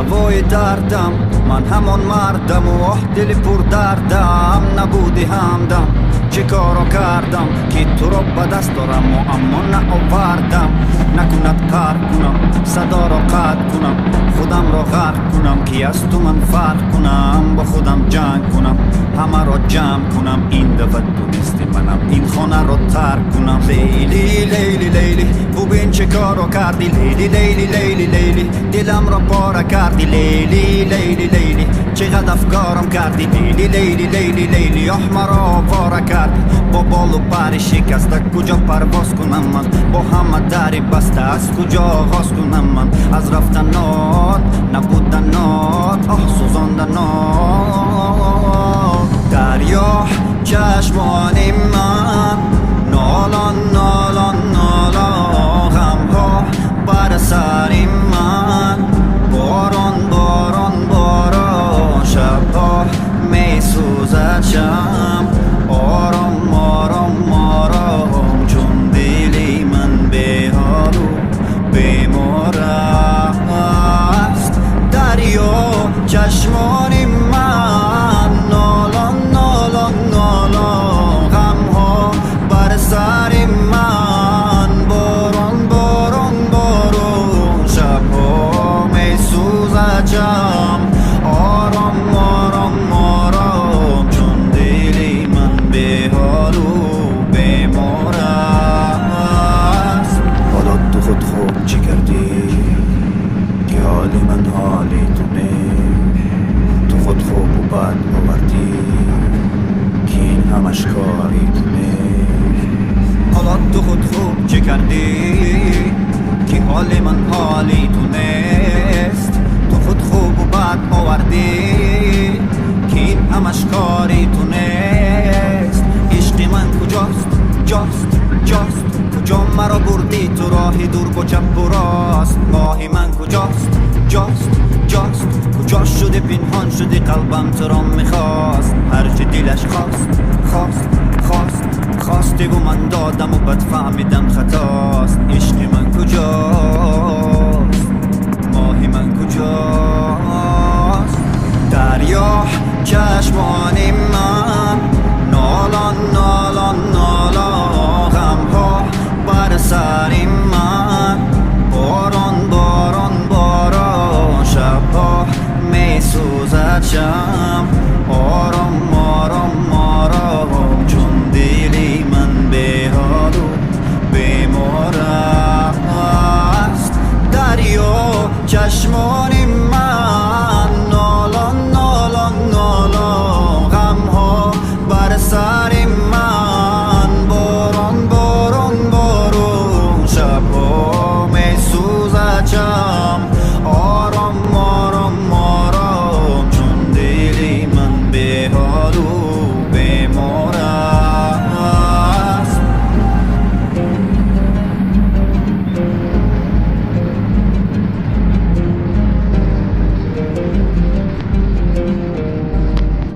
لوای دردم من همان مردم و دل پر دردم نبودی همدم چه کارو کردم که تو رو به دست دارم و اما نآوردم نکند قهر کنم صدا را قطع کنم خودم را غرق کنم که از تو من فرق کنم با خودم جنگ کنم همه را جمع کنم این دفعه دونستی منم این خانه را ترک کنم لیلی لیلی لیلی ببین چه کارو کردی لیلی لیلی لیلی لیلی دلم را پاره کردی لیلی لیلی لیلی چقدر افکارم کردی لیلی لیلی لیلی لیلی مرا آواره کردی با بال و پر شکسته کجا پرواز کنم من با همه دری بسته از کجا آغاز کنم من از رفتنات نبودنات سوزاندنات دریا چشمان من نالان نالان نالان غمها بر سر من باران باران باران شبها می سوزد شم آرام آرام آرام چون دلی من به حال و بیمار است دریا چشمان من نالان نالان نالان غمها بر سر من باران باران باران شبها می سوزد شم آرام آرام آرام چون دلی من به حال و بیمار است حالا تو خود خوب چی کردی که حالی من حالی تو نه تو خود خوب و بد آوردی که این همش کاری تو نه حالا تو خود خوب چی کردی که حالی من حالی تو نیست تو خود خوب و بد آوردی که این همش کاری تو نیست عشق من کجاست جاست جاست کجا مرا بردی تو راهی دور با چپ و راست ماهی من کجاست جاست جاست کجا شده پنهان شده قلبم تو را میخواست هرچه دلش خواستی و من دادم و بد فهمیدم خطاست عشق من کجاست ماهی من کجاست دریا چشمان من نالان نالان نالان غمها بر سر من باران باران باران شبها می سوزد شم